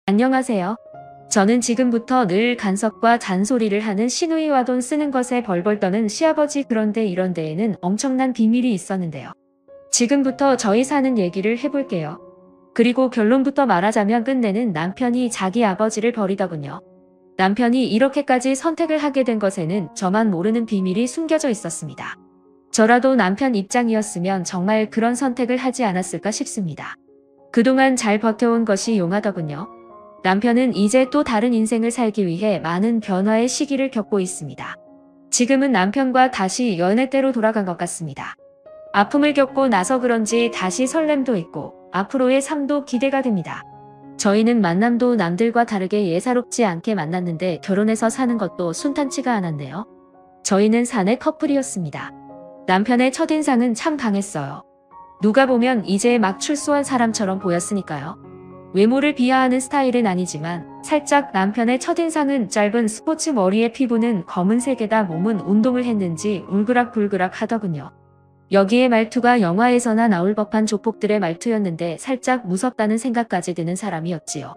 안녕하세요. 저는 지금부터 늘 간섭과 잔소리를 하는 시누이와 돈 쓰는 것에 벌벌 떠는 시아버지, 그런데 이런 데에는 엄청난 비밀이 있었는데요. 지금부터 저희 사는 얘기를 해볼게요. 그리고 결론부터 말하자면 끝내는 남편이 자기 아버지를 버리더군요. 남편이 이렇게까지 선택을 하게 된 것에는 저만 모르는 비밀이 숨겨져 있었습니다. 저라도 남편 입장이었으면 정말 그런 선택을 하지 않았을까 싶습니다. 그동안 잘 버텨온 것이 용하더군요. 남편은 이제 또 다른 인생을 살기 위해 많은 변화의 시기를 겪고 있습니다. 지금은 남편과 다시 연애 때로 돌아간 것 같습니다. 아픔을 겪고 나서 그런지 다시 설렘도 있고 앞으로의 삶도 기대가 됩니다. 저희는 만남도 남들과 다르게 예사롭지 않게 만났는데 결혼해서 사는 것도 순탄치가 않았네요. 저희는 사내 커플이었습니다. 남편의 첫인상은 참 강했어요. 누가 보면 이제 막 출소한 사람처럼 보였으니까요. 외모를 비하하는 스타일은 아니지만 살짝 남편의 첫인상은 짧은 스포츠 머리에 피부는 검은색에다 몸은 운동을 했는지 울그락불그락 하더군요. 여기에 말투가 영화에서나 나올 법한 조폭들의 말투였는데 살짝 무섭다는 생각까지 드는 사람이었지요.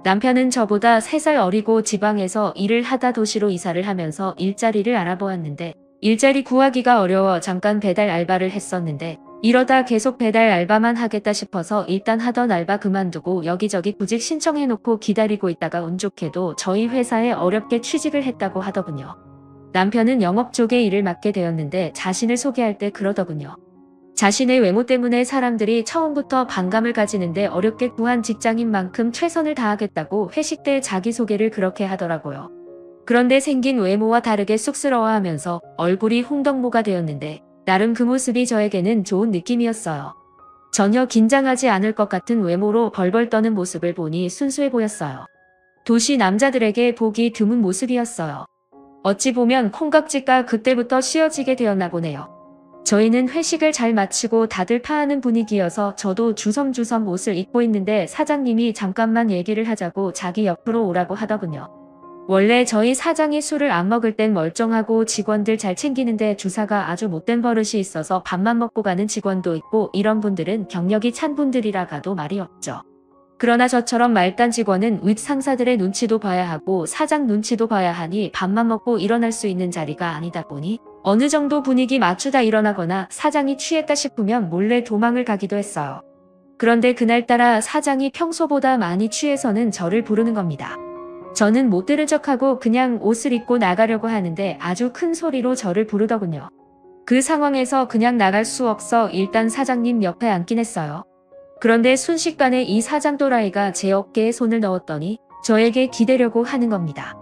남편은 저보다 3살 어리고 지방에서 일을 하다 도시로 이사를 하면서 일자리를 알아보았는데 일자리 구하기가 어려워 잠깐 배달 알바를 했었는데 이러다 계속 배달 알바만 하겠다 싶어서 일단 하던 알바 그만두고 여기저기 구직 신청해놓고 기다리고 있다가 운 좋게도 저희 회사에 어렵게 취직을 했다고 하더군요. 남편은 영업 쪽에 일을 맡게 되었는데 자신을 소개할 때 그러더군요. 자신의 외모 때문에 사람들이 처음부터 반감을 가지는데 어렵게 구한 직장인 만큼 최선을 다하겠다고 회식 때 자기소개를 그렇게 하더라고요. 그런데 생긴 외모와 다르게 쑥스러워하면서 얼굴이 홍덕모가 되었는데 나름 그 모습이 저에게는 좋은 느낌이었어요. 전혀 긴장하지 않을 것 같은 외모로 벌벌 떠는 모습을 보니 순수해 보였어요. 도시 남자들에게 보기 드문 모습이었어요. 어찌 보면 콩깍지가 그때부터 씌어지게 되었나 보네요. 저희는 회식을 잘 마치고 다들 파하는 분위기여서 저도 주섬주섬 옷을 입고 있는데 사장님이 잠깐만 얘기를 하자고 자기 옆으로 오라고 하더군요. 원래 저희 사장이 술을 안 먹을 땐 멀쩡하고 직원들 잘 챙기는데 주사가 아주 못된 버릇이 있어서 밥만 먹고 가는 직원도 있고 이런 분들은 경력이 찬 분들이라 가도 말이 없죠. 그러나 저처럼 말단 직원은 윗 상사들의 눈치도 봐야 하고 사장 눈치도 봐야 하니 밥만 먹고 일어날 수 있는 자리가 아니다 보니 어느 정도 분위기 맞추다 일어나거나 사장이 취했다 싶으면 몰래 도망을 가기도 했어요. 그런데 그날따라 사장이 평소보다 많이 취해서는 저를 부르는 겁니다. 저는 못 들은 척하고 그냥 옷을 입고 나가려고 하는데 아주 큰 소리로 저를 부르더군요. 그 상황에서 그냥 나갈 수 없어 일단 사장님 옆에 앉긴 했어요. 그런데 순식간에 이 사장 또라이가 제 어깨에 손을 넣었더니 저에게 기대려고 하는 겁니다.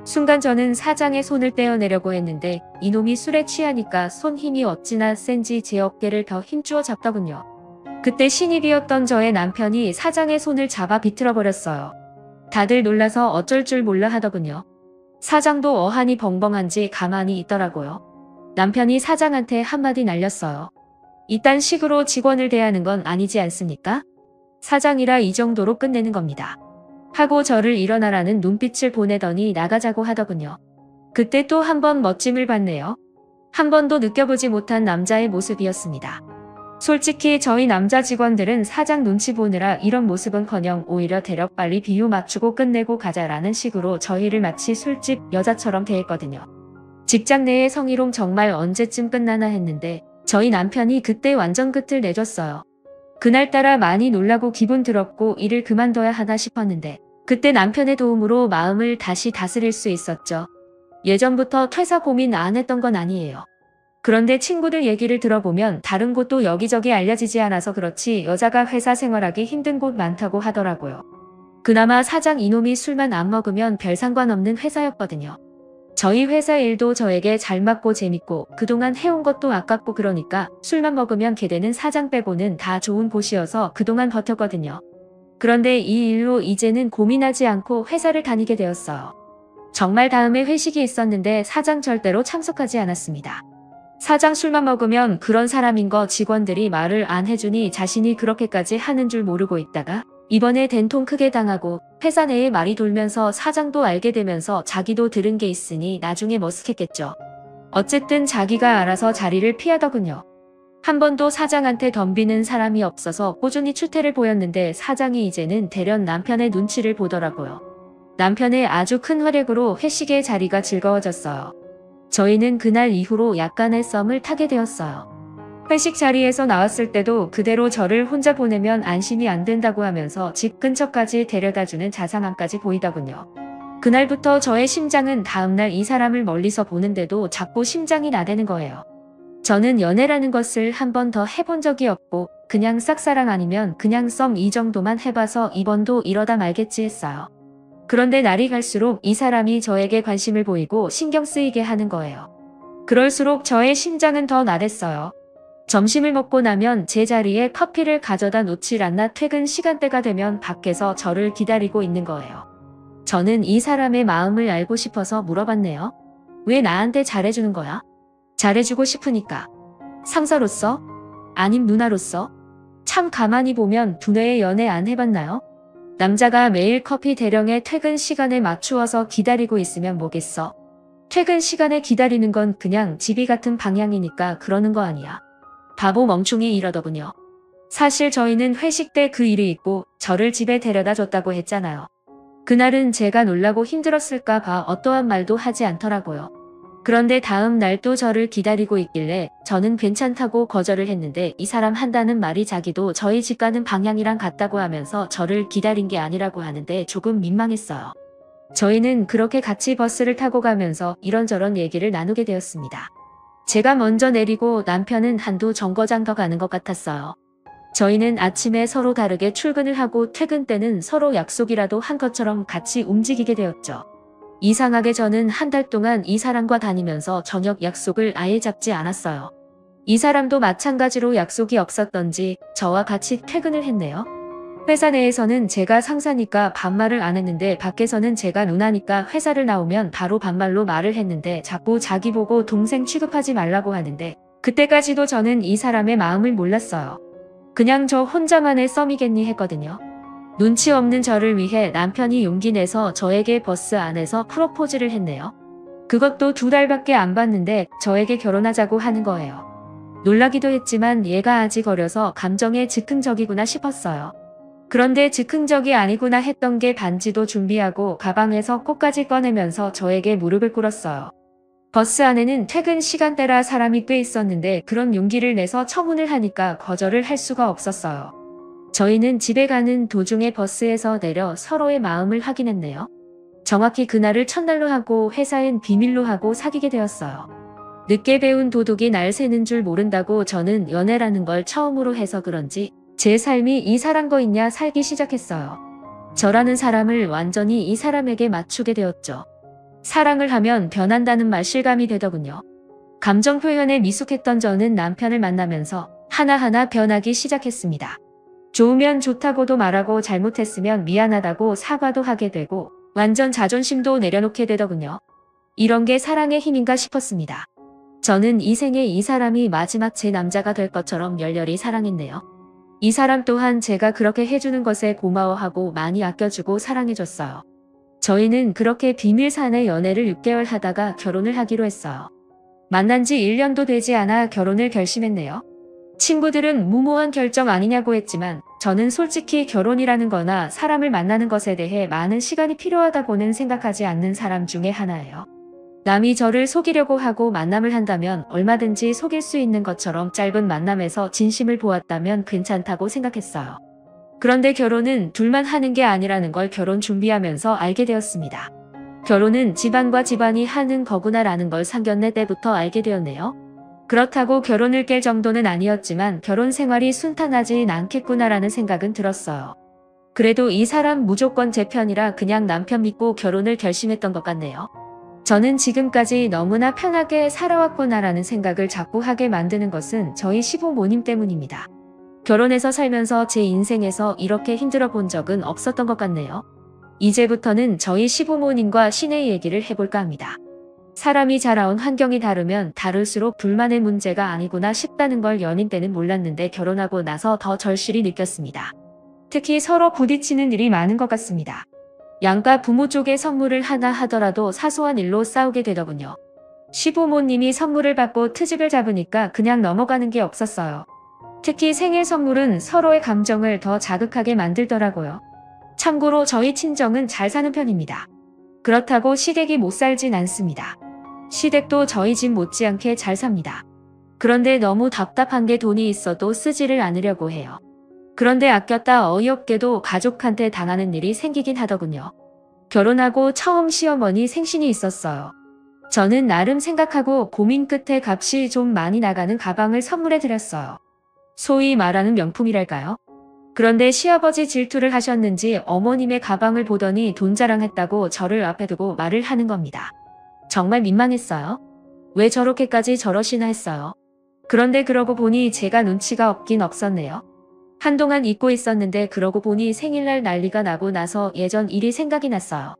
순간 저는 사장의 손을 떼어내려고 했는데 이놈이 술에 취하니까 손 힘이 어찌나 센지 제 어깨를 더 힘주어 잡더군요. 그때 신입이었던 저의 남편이 사장의 손을 잡아 비틀어버렸어요. 다들 놀라서 어쩔 줄 몰라 하더군요. 사장도 어안이 벙벙한지 가만히 있더라고요. 남편이 사장한테 한마디 날렸어요. 이딴 식으로 직원을 대하는 건 아니지 않습니까? 사장이라 이 정도로 끝내는 겁니다. 하고 저를 일어나라는 눈빛을 보내더니 나가자고 하더군요. 그때 또 한 번 멋짐을 봤네요. 한 번도 느껴보지 못한 남자의 모습이었습니다. 솔직히 저희 남자 직원들은 사장 눈치 보느라 이런 모습은커녕 오히려 대략 빨리 비유 맞추고 끝내고 가자라는 식으로 저희를 마치 술집 여자처럼 대했거든요. 직장 내의 성희롱 정말 언제쯤 끝나나 했는데 저희 남편이 그때 완전 끝을 내줬어요. 그날따라 많이 놀라고 기분 더럽고 일을 그만둬야 하나 싶었는데 그때 남편의 도움으로 마음을 다시 다스릴 수 있었죠. 예전부터 퇴사 고민 안 했던 건 아니에요. 그런데 친구들 얘기를 들어보면 다른 곳도 여기저기 알려지지 않아서 그렇지 여자가 회사 생활하기 힘든 곳 많다고 하더라고요. 그나마 사장 이놈이 술만 안 먹으면 별 상관없는 회사였거든요. 저희 회사 일도 저에게 잘 맞고 재밌고 그동안 해온 것도 아깝고 그러니까 술만 먹으면 개되는 사장 빼고는 다 좋은 곳이어서 그동안 버텼거든요. 그런데 이 일로 이제는 고민하지 않고 회사를 다니게 되었어요. 정말 다음에 회식이 있었는데 사장 절대로 참석하지 않았습니다. 사장 술만 먹으면 그런 사람인 거 직원들이 말을 안 해주니 자신이 그렇게까지 하는 줄 모르고 있다가 이번에 된통 크게 당하고 회사 내에 말이 돌면서 사장도 알게 되면서 자기도 들은 게 있으니 나중에 머쓱했겠죠. 어쨌든 자기가 알아서 자리를 피하더군요. 한 번도 사장한테 덤비는 사람이 없어서 꾸준히 추태를 보였는데 사장이 이제는 대련 남편의 눈치를 보더라고요. 남편의 아주 큰 활약으로 회식의 자리가 즐거워졌어요. 저희는 그날 이후로 약간의 썸을 타게 되었어요. 회식 자리에서 나왔을 때도 그대로 저를 혼자 보내면 안심이 안 된다고 하면서 집 근처까지 데려다주는 자상함까지 보이더군요. 그날부터 저의 심장은 다음날 이 사람을 멀리서 보는데도 자꾸 심장이 나대는 거예요. 저는 연애라는 것을 한 번 더 해본 적이 없고 그냥 싹사랑 아니면 그냥 썸 이 정도만 해봐서 이번도 이러다 말겠지 했어요. 그런데 날이 갈수록 이 사람이 저에게 관심을 보이고 신경 쓰이게 하는 거예요. 그럴수록 저의 심장은 더 나댔어요. 점심을 먹고 나면 제 자리에 커피를 가져다 놓질 않나 퇴근 시간대가 되면 밖에서 저를 기다리고 있는 거예요. 저는 이 사람의 마음을 알고 싶어서 물어봤네요. 왜 나한테 잘해주는 거야? 잘해주고 싶으니까. 상사로서? 아님 누나로서? 참 가만히 보면 두뇌에 연애 안 해봤나요? 남자가 매일 커피 대령에 퇴근 시간에 맞추어서 기다리고 있으면 뭐겠어? 퇴근 시간에 기다리는 건 그냥 집이 같은 방향이니까 그러는 거 아니야. 바보 멍충이 이러더군요. 사실 저희는 회식 때 그 일이 있고 저를 집에 데려다 줬다고 했잖아요. 그날은 제가 놀라고 힘들었을까 봐 어떠한 말도 하지 않더라고요. 그런데 다음 날 또 저를 기다리고 있길래 저는 괜찮다고 거절을 했는데 이 사람 한다는 말이 자기도 저희 집 가는 방향이랑 같다고 하면서 저를 기다린 게 아니라고 하는데 조금 민망했어요. 저희는 그렇게 같이 버스를 타고 가면서 이런저런 얘기를 나누게 되었습니다. 제가 먼저 내리고 남편은 한두 정거장 더 가는 것 같았어요. 저희는 아침에 서로 다르게 출근을 하고 퇴근 때는 서로 약속이라도 한 것처럼 같이 움직이게 되었죠. 이상하게 저는 한 달 동안 이 사람과 다니면서 저녁 약속을 아예 잡지 않았어요. 이 사람도 마찬가지로 약속이 없었던지 저와 같이 퇴근을 했네요. 회사 내에서는 제가 상사니까 반말을 안 했는데 밖에서는 제가 누나니까 회사를 나오면 바로 반말로 말을 했는데 자꾸 자기 보고 동생 취급하지 말라고 하는데 그때까지도 저는 이 사람의 마음을 몰랐어요. 그냥 저 혼자만의 썸이겠니 했거든요. 눈치 없는 저를 위해 남편이 용기 내서 저에게 버스 안에서 프로포즈를 했네요. 그것도 2달밖에 안 봤는데 저에게 결혼하자고 하는 거예요. 놀라기도 했지만 얘가 아직 어려서 감정에 즉흥적이구나 싶었어요. 그런데 즉흥적이 아니구나 했던 게 반지도 준비하고 가방에서 꽃까지 꺼내면서 저에게 무릎을 꿇었어요. 버스 안에는 퇴근 시간대라 사람이 꽤 있었는데 그런 용기를 내서 청혼을 하니까 거절을 할 수가 없었어요. 저희는 집에 가는 도중에 버스에서 내려 서로의 마음을 확인했네요. 정확히 그날을 첫날로 하고 회사엔 비밀로 하고 사귀게 되었어요. 늦게 배운 도둑이 날 새는 줄 모른다고 저는 연애라는 걸 처음으로 해서 그런지 제 삶이 이 사람 거 있냐 살기 시작했어요. 저라는 사람을 완전히 이 사람에게 맞추게 되었죠. 사랑을 하면 변한다는 말 실감이 되더군요. 감정 표현에 미숙했던 저는 남편을 만나면서 하나하나 변하기 시작했습니다. 좋으면 좋다고도 말하고 잘못했으면 미안하다고 사과도 하게 되고 완전 자존심도 내려놓게 되더군요. 이런 게 사랑의 힘인가 싶었습니다. 저는 이 생에 이 사람이 마지막 제 남자가 될 것처럼 열렬히 사랑했네요. 이 사람 또한 제가 그렇게 해주는 것에 고마워하고 많이 아껴주고 사랑해줬어요. 저희는 그렇게 비밀사내 연애를 6개월 하다가 결혼을 하기로 했어요. 만난 지 1년도 되지 않아 결혼을 결심했네요. 친구들은 무모한 결정 아니냐고 했지만 저는 솔직히 결혼이라는 거나 사람을 만나는 것에 대해 많은 시간이 필요하다고는 생각하지 않는 사람 중에 하나예요. 남이 저를 속이려고 하고 만남을 한다면 얼마든지 속일 수 있는 것처럼 짧은 만남에서 진심을 보았다면 괜찮다고 생각했어요. 그런데 결혼은 둘만 하는 게 아니라는 걸 결혼 준비하면서 알게 되었습니다. 결혼은 집안과 집안이 하는 거구나라는 걸 상견례 때부터 알게 되었네요. 그렇다고 결혼을 깰 정도는 아니었지만 결혼 생활이 순탄하진 않겠구나라는 생각은 들었어요. 그래도 이 사람 무조건 제 편이라 그냥 남편 믿고 결혼을 결심했던 것 같네요. 저는 지금까지 너무나 편하게 살아왔구나라는 생각을 자꾸 하게 만드는 것은 저희 시부모님 때문입니다. 결혼해서 살면서 제 인생에서 이렇게 힘들어 본 적은 없었던 것 같네요. 이제부터는 저희 시부모님과 시내 얘기를 해볼까 합니다. 사람이 자라온 환경이 다르면 다를수록 둘만의 문제가 아니구나 싶다는 걸 연인 때는 몰랐는데 결혼하고 나서 더 절실히 느꼈습니다. 특히 서로 부딪히는 일이 많은 것 같습니다. 양가 부모 쪽에 선물을 하나 하더라도 사소한 일로 싸우게 되더군요. 시부모님이 선물을 받고 트집을 잡으니까 그냥 넘어가는 게 없었어요. 특히 생일 선물은 서로의 감정을 더 자극하게 만들더라고요. 참고로 저희 친정은 잘 사는 편입니다. 그렇다고 시댁이 못 살진 않습니다. 시댁도 저희 집 못지않게 잘 삽니다. 그런데 너무 답답한 게 돈이 있어도 쓰지를 않으려고 해요. 그런데 아꼈다 어이없게도 가족한테 당하는 일이 생기긴 하더군요. 결혼하고 처음 시어머니 생신이 있었어요. 저는 나름 생각하고 고민 끝에 값이 좀 많이 나가는 가방을 선물해 드렸어요. 소위 말하는 명품이랄까요? 그런데 시아버지 질투를 하셨는지 어머님의 가방을 보더니 돈 자랑했다고 저를 앞에 두고 말을 하는 겁니다. 정말 민망했어요. 왜 저렇게까지 저러시나 했어요. 그런데 그러고 보니 제가 눈치가 없긴 없었네요. 한동안 잊고 있었는데 그러고 보니 생일날 난리가 나고 나서 예전 일이 생각이 났어요.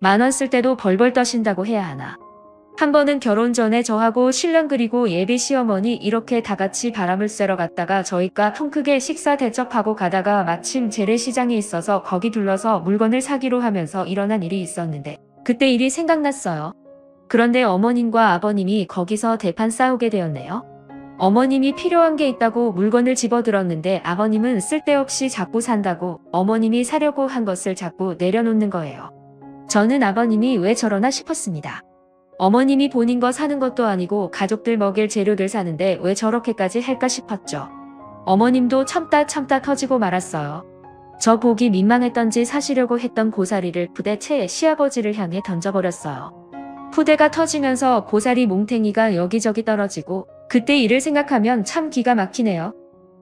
10,000원 쓸 때도 벌벌 떠신다고 해야 하나. 한 번은 결혼 전에 저하고 신랑 그리고 예비 시어머니 이렇게 다 같이 바람을 쐬러 갔다가 저희가 통 크게 식사 대접하고 가다가 마침 재래시장이 있어서 거기 둘러서 물건을 사기로 하면서 일어난 일이 있었는데 그때 일이 생각났어요. 그런데 어머님과 아버님이 거기서 대판 싸우게 되었네요. 어머님이 필요한 게 있다고 물건을 집어들었는데 아버님은 쓸데없이 자꾸 산다고 어머님이 사려고 한 것을 자꾸 내려놓는 거예요. 저는 아버님이 왜 저러나 싶었습니다. 어머님이 본인 거 사는 것도 아니고 가족들 먹일 재료들 사는데 왜 저렇게까지 할까 싶었죠. 어머님도 참다 터지고 말았어요. 저 보기 민망했던지 사시려고 했던 고사리를 부대채 시아버지를 향해 던져버렸어요. 푸대가 터지면서 고사리 몽탱이가 여기저기 떨어지고 그때 일을 생각하면 참 기가 막히네요.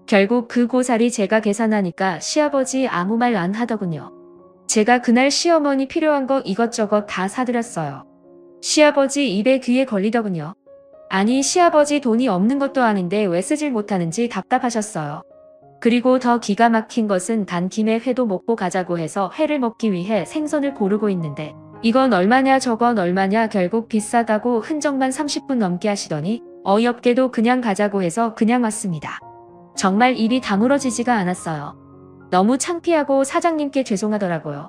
결국 그 고사리 제가 계산하니까 시아버지 아무 말 안 하더군요. 제가 그날 시어머니 필요한 거 이것저것 다 사드렸어요. 시아버지 입에 귀에 걸리더군요. 아니 시아버지 돈이 없는 것도 아닌데 왜 쓰질 못하는지 답답하셨어요. 그리고 더 기가 막힌 것은 간 김에 회도 먹고 가자고 해서 회를 먹기 위해 생선을 고르고 있는데 이건 얼마냐 저건 얼마냐 결국 비싸다고 흔적만 30분 넘게 하시더니 어이없게도 그냥 가자고 해서 그냥 왔습니다. 정말 입이 다물어지지가 않았어요. 너무 창피하고 사장님께 죄송하더라고요.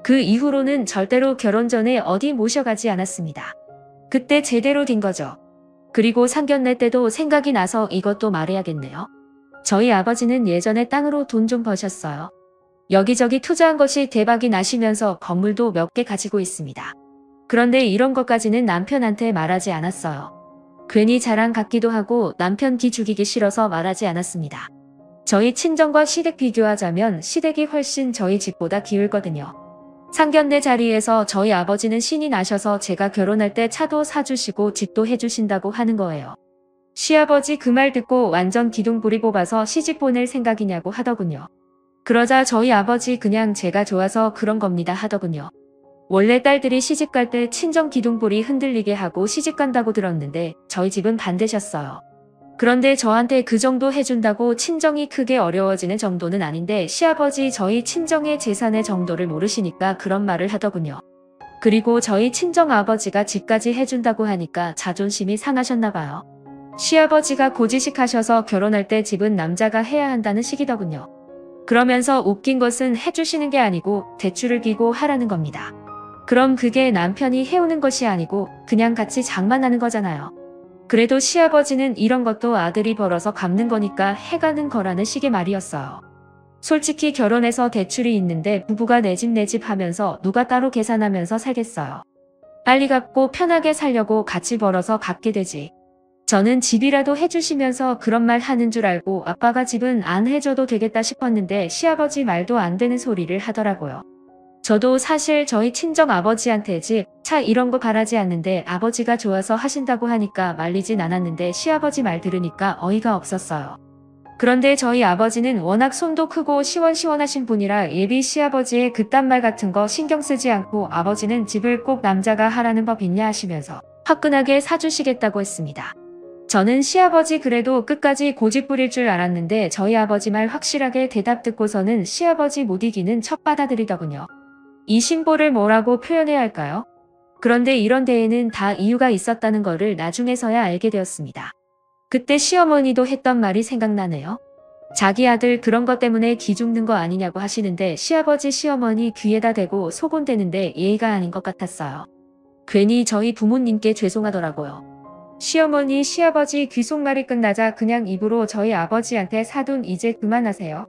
그 이후로는 절대로 결혼 전에 어디 모셔가지 않았습니다. 그때 제대로 된 거죠. 그리고 상견례 때도 생각이 나서 이것도 말해야겠네요. 저희 아버지는 예전에 땅으로 돈 좀 버셨어요. 여기저기 투자한 것이 대박이 나시면서 건물도 몇 개 가지고 있습니다. 그런데 이런 것까지는 남편한테 말하지 않았어요. 괜히 자랑 같기도 하고 남편 기 죽이기 싫어서 말하지 않았습니다. 저희 친정과 시댁 비교하자면 시댁이 훨씬 저희 집보다 기울거든요. 상견례 자리에서 저희 아버지는 신이 나셔서 제가 결혼할 때 차도 사주시고 집도 해주신다고 하는 거예요. 시아버지 그 말 듣고 완전 기둥뿌리 뽑아서 시집 보낼 생각이냐고 하더군요. 그러자 저희 아버지 그냥 제가 좋아서 그런 겁니다 하더군요. 원래 딸들이 시집 갈 때 친정 기둥뿌리 흔들리게 하고 시집 간다고 들었는데 저희 집은 반대셨어요. 그런데 저한테 그 정도 해준다고 친정이 크게 어려워지는 정도는 아닌데 시아버지 저희 친정의 재산의 정도를 모르시니까 그런 말을 하더군요. 그리고 저희 친정 아버지가 집까지 해준다고 하니까 자존심이 상하셨나 봐요. 시아버지가 고지식 하셔서 결혼할 때 집은 남자가 해야 한다는 식이더군요. 그러면서 웃긴 것은 해주시는 게 아니고 대출을 끼고 하라는 겁니다. 그럼 그게 남편이 해오는 것이 아니고 그냥 같이 장만하는 거잖아요. 그래도 시아버지는 이런 것도 아들이 벌어서 갚는 거니까 해가는 거라는 식의 말이었어요. 솔직히 결혼해서 대출이 있는데 부부가 내 집 하면서 누가 따로 계산하면서 살겠어요. 빨리 갚고 편하게 살려고 같이 벌어서 갚게 되지. 저는 집이라도 해주시면서 그런 말 하는 줄 알고 아빠가 집은 안 해줘도 되겠다 싶었는데 시아버지 말도 안 되는 소리를 하더라고요. 저도 사실 저희 친정 아버지한테 집, 차 이런 거 바라지 않는데 아버지가 좋아서 하신다고 하니까 말리진 않았는데 시아버지 말 들으니까 어이가 없었어요. 그런데 저희 아버지는 워낙 손도 크고 시원시원하신 분이라 예비 시아버지의 그딴 말 같은 거 신경 쓰지 않고 아버지는 집을 꼭 남자가 하라는 법 있냐 하시면서 화끈하게 사주시겠다고 했습니다. 저는 시아버지 그래도 끝까지 고집 부릴 줄 알았는데 저희 아버지 말 확실하게 대답 듣고서는 시아버지 못 이기는 척 받아들이더군요. 이 신보를 뭐라고 표현해야 할까요? 그런데 이런 데에는 다 이유가 있었다는 거를 나중에서야 알게 되었습니다. 그때 시어머니도 했던 말이 생각나네요. 자기 아들 그런 것 때문에 기 죽는 거 아니냐고 하시는데 시아버지 시어머니 귀에다 대고 소곤대는데 예의가 아닌 것 같았어요. 괜히 저희 부모님께 죄송하더라고요. 시어머니, 시아버지 귀속말이 끝나자 그냥 입으로 저희 아버지한테 사돈 이제 그만하세요.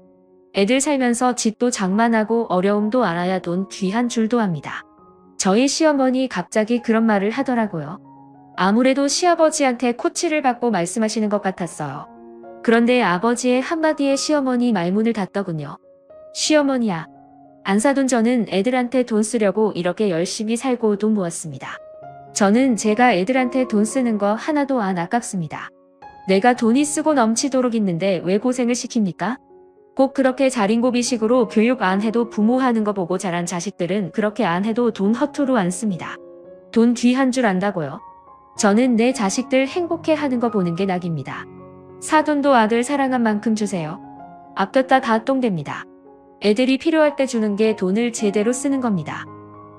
애들 살면서 집도 장만하고 어려움도 알아야 돈 귀한 줄도 압니다. 저희 시어머니 갑자기 그런 말을 하더라고요. 아무래도 시아버지한테 코치를 받고 말씀하시는 것 같았어요. 그런데 아버지의 한마디에 시어머니 말문을 닫더군요. 시어머니야, 안 사돈 저는 애들한테 돈 쓰려고 이렇게 열심히 살고 돈 모았습니다. 저는 제가 애들한테 돈 쓰는 거 하나도 안 아깝습니다. 내가 돈이 쓰고 넘치도록 있는데 왜 고생을 시킵니까? 꼭 그렇게 자린고비식으로 교육 안 해도 부모 하는 거 보고 자란 자식들은 그렇게 안 해도 돈 허투루 안 씁니다. 돈 귀한 줄 안다고요. 저는 내 자식들 행복해 하는 거 보는 게 낙입니다. 사돈도 아들 사랑한 만큼 주세요. 아꼈다 다 똥됩니다. 애들이 필요할 때 주는 게 돈을 제대로 쓰는 겁니다.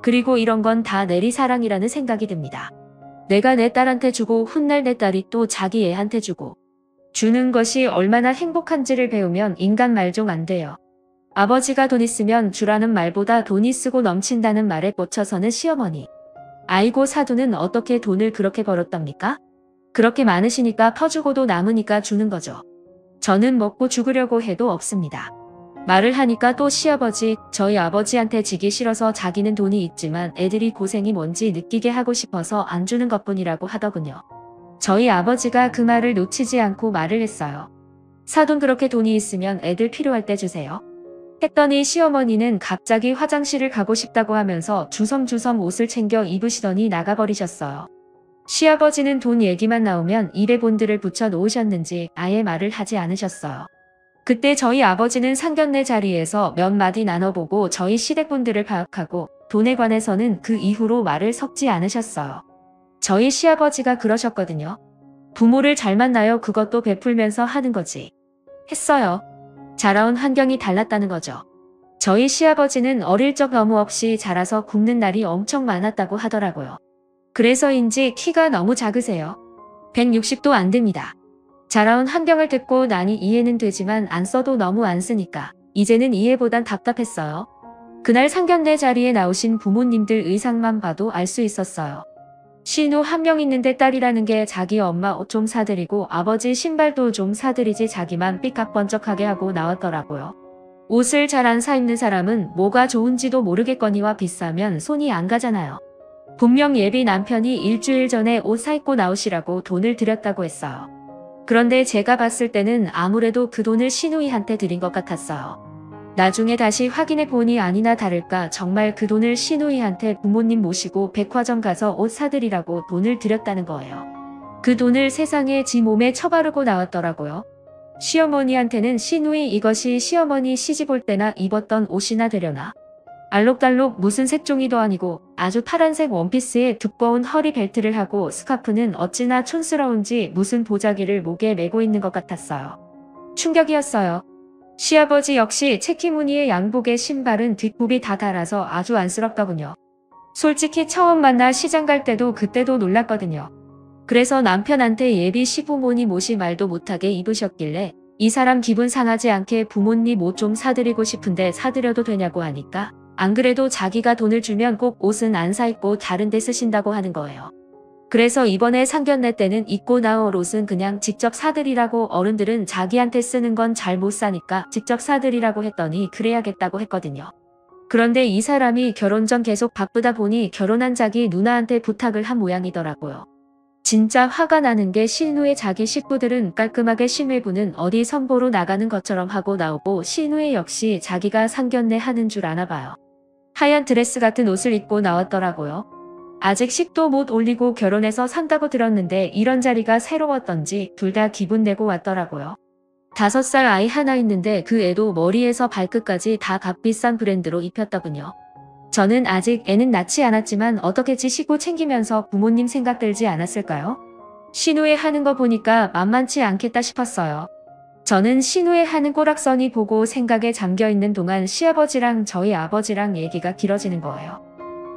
그리고 이런 건 다 내리사랑이라는 생각이 듭니다. 내가 내 딸한테 주고 훗날 내 딸이 또 자기 애한테 주고 주는 것이 얼마나 행복한지를 배우면 인간 말종 안 돼요. 아버지가 돈 있으면 주라는 말보다 돈이 쓰고 넘친다는 말에 꽂혀서는 시어머니. 아이고 사돈은 어떻게 돈을 그렇게 벌었답니까? 그렇게 많으시니까 퍼주고도 남으니까 주는 거죠. 저는 먹고 죽으려고 해도 없습니다. 말을 하니까 또 시아버지, 저희 아버지한테 지기 싫어서 자기는 돈이 있지만 애들이 고생이 뭔지 느끼게 하고 싶어서 안 주는 것뿐이라고 하더군요. 저희 아버지가 그 말을 놓치지 않고 말을 했어요. 사돈 그렇게 돈이 있으면 애들 필요할 때 주세요. 했더니 시어머니는 갑자기 화장실을 가고 싶다고 하면서 주섬주섬 옷을 챙겨 입으시더니 나가버리셨어요. 시아버지는 돈 얘기만 나오면 입에 본드를 붙여 놓으셨는지 아예 말을 하지 않으셨어요. 그때 저희 아버지는 상견례 자리에서 몇 마디 나눠보고 저희 시댁분들을 파악하고 돈에 관해서는 그 이후로 말을 섞지 않으셨어요. 저희 시아버지가 그러셨거든요. 부모를 잘 만나요. 그것도 베풀면서 하는 거지. 했어요. 자라온 환경이 달랐다는 거죠. 저희 시아버지는 어릴 적 너무 없이 자라서 굶는 날이 엄청 많았다고 하더라고요. 그래서인지 키가 너무 작으세요. 160도 안 됩니다. 자라온 환경을 듣고 나니 이해는 되지만 안 써도 너무 안 쓰니까 이제는 이해보단 답답했어요. 그날 상견례 자리에 나오신 부모님들 의상만 봐도 알 수 있었어요. 신우 한 명 있는데 딸이라는 게 자기 엄마 옷 좀 사드리고 아버지 신발도 좀 사드리지 자기만 삐깍번쩍하게 하고 나왔더라고요. 옷을 잘 안 사 입는 사람은 뭐가 좋은지도 모르겠거니와 비싸면 손이 안 가잖아요. 분명 예비 남편이 일주일 전에 옷 사 입고 나오시라고 돈을 드렸다고 했어요. 그런데 제가 봤을 때는 아무래도 그 돈을 시누이한테 드린 것 같았어요. 나중에 다시 확인해 보니 아니나 다를까 정말 그 돈을 시누이한테 부모님 모시고 백화점 가서 옷 사드리라고 돈을 드렸다는 거예요. 그 돈을 세상에 지 몸에 처바르고 나왔더라고요. 시어머니한테는 시누이 이것이 시어머니 시집 올 때나 입었던 옷이나 되려나? 알록달록 무슨 색종이도 아니고 아주 파란색 원피스에 두꺼운 허리 벨트를 하고 스카프는 어찌나 촌스러운지 무슨 보자기를 목에 메고 있는 것 같았어요. 충격이었어요. 시아버지 역시 체키무늬의 양복에 신발은 뒷굽이 다 달아서 아주 안쓰럽더군요. 솔직히 처음 만나 시장 갈 때도 그때도 놀랐거든요. 그래서 남편한테 예비 시부모니 옷이 말도 못하게 입으셨길래 이 사람 기분 상하지 않게 부모님 옷 좀 사드리고 싶은데 사드려도 되냐고 하니까 안 그래도 자기가 돈을 주면 꼭 옷은 안 사 입고 다른 데 쓰신다고 하는 거예요. 그래서 이번에 상견례 때는 입고 나올 옷은 그냥 직접 사드리라고 어른들은 자기한테 쓰는 건 잘 못 사니까 직접 사드리라고 했더니 그래야겠다고 했거든요. 그런데 이 사람이 결혼 전 계속 바쁘다 보니 결혼한 자기 누나한테 부탁을 한 모양이더라고요. 진짜 화가 나는 게 신우의 자기 식구들은 깔끔하게 신외부는 어디 선보러 나가는 것처럼 하고 나오고 신우의 역시 자기가 상견례 하는 줄 아나 봐요. 하얀 드레스 같은 옷을 입고 나왔더라고요. 아직 식도 못 올리고 결혼해서 산다고 들었는데 이런 자리가 새로웠던지 둘 다 기분 내고 왔더라고요. 5살 아이 하나 있는데 그 애도 머리에서 발끝까지 다 값비싼 브랜드로 입혔더군요. 저는 아직 애는 낳지 않았지만 어떻게 지시고 챙기면서 부모님 생각 들지 않았을까요? 신우에 하는 거 보니까 만만치 않겠다 싶었어요. 저는 신우에 하는 꼬락서니 보고 생각에 잠겨있는 동안 시아버지랑 저희 아버지랑 얘기가 길어지는 거예요.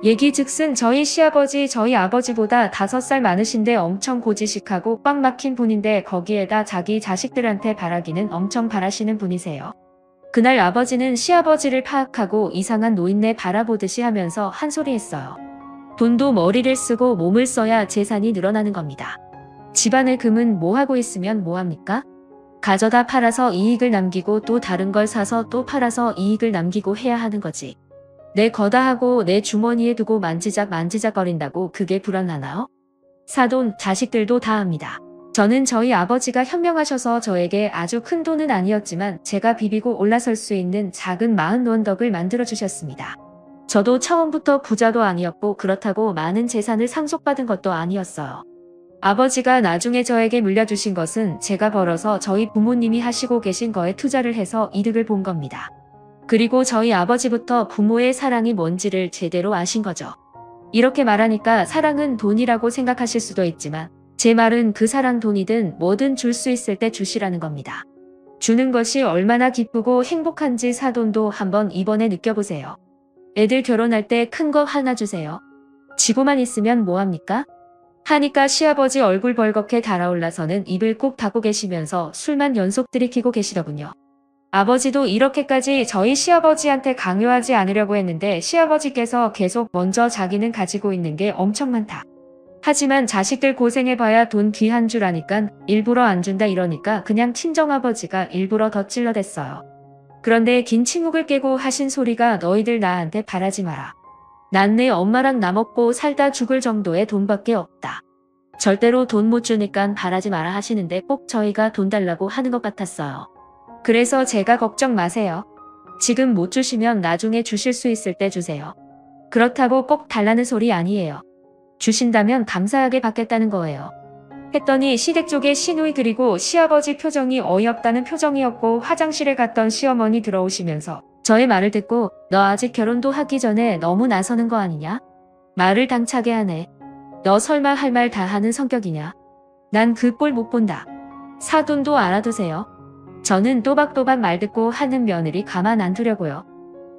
얘기 즉슨 저희 시아버지 저희 아버지보다 5살 많으신데 엄청 고지식하고 꽉 막힌 분인데 거기에다 자기 자식들한테 바라기는 엄청 바라시는 분이세요. 그날 아버지는 시아버지를 파악하고 이상한 노인네 바라보듯이 하면서 한 소리 했어요. 돈도 머리를 쓰고 몸을 써야 재산이 늘어나는 겁니다. 집안의 금은 뭐 하고 있으면 뭐 합니까? 가져다 팔아서 이익을 남기고 또 다른 걸 사서 또 팔아서 이익을 남기고 해야 하는 거지. 내 거다 하고 내 주머니에 두고 만지작거린다고 그게 불안하나요? 사돈, 자식들도 다 합니다. 저는 저희 아버지가 현명하셔서 저에게 아주 큰 돈은 아니었지만 제가 비비고 올라설 수 있는 작은 마흔 원덕을 만들어 주셨습니다. 저도 처음부터 부자도 아니었고 그렇다고 많은 재산을 상속받은 것도 아니었어요. 아버지가 나중에 저에게 물려주신 것은 제가 벌어서 저희 부모님이 하시고 계신 거에 투자를 해서 이득을 본 겁니다. 그리고 저희 아버지부터 부모의 사랑이 뭔지를 제대로 아신 거죠. 이렇게 말하니까 사랑은 돈이라고 생각하실 수도 있지만 제 말은 그 사랑 돈이든 뭐든 줄 수 있을 때 주시라는 겁니다. 주는 것이 얼마나 기쁘고 행복한지 사돈도 한번 이번에 느껴보세요. 애들 결혼할 때 큰 거 하나 주세요. 지고만 있으면 뭐합니까? 하니까 시아버지 얼굴 벌겋게 달아올라서는 입을 꾹 닫고 계시면서 술만 연속 들이키고 계시더군요. 아버지도 이렇게까지 저희 시아버지한테 강요하지 않으려고 했는데 시아버지께서 계속 먼저 자기는 가지고 있는 게 엄청 많다. 하지만 자식들 고생해봐야 돈 귀한 줄 아니깐 일부러 안 준다 이러니까 그냥 친정아버지가 일부러 더 찔러댔어요. 그런데 긴 침묵을 깨고 하신 소리가 너희들 나한테 바라지 마라. 난 내 엄마랑 나 먹고 살다 죽을 정도의 돈밖에 없다. 절대로 돈 못 주니까 바라지 마라 하시는데 꼭 저희가 돈 달라고 하는 것 같았어요. 그래서 제가 걱정 마세요. 지금 못 주시면 나중에 주실 수 있을 때 주세요. 그렇다고 꼭 달라는 소리 아니에요. 주신다면 감사하게 받겠다는 거예요. 했더니 시댁 쪽에 시누이 그리고 시아버지 표정이 어이없다는 표정이었고 화장실에 갔던 시어머니 들어오시면서 저의 말을 듣고 너 아직 결혼도 하기 전에 너무 나서는 거 아니냐? 말을 당차게 하네. 너 설마 할 말 다 하는 성격이냐? 난 그 꼴 못 본다. 사돈도 알아두세요. 저는 또박또박 말 듣고 하는 며느리 가만 안 두려고요.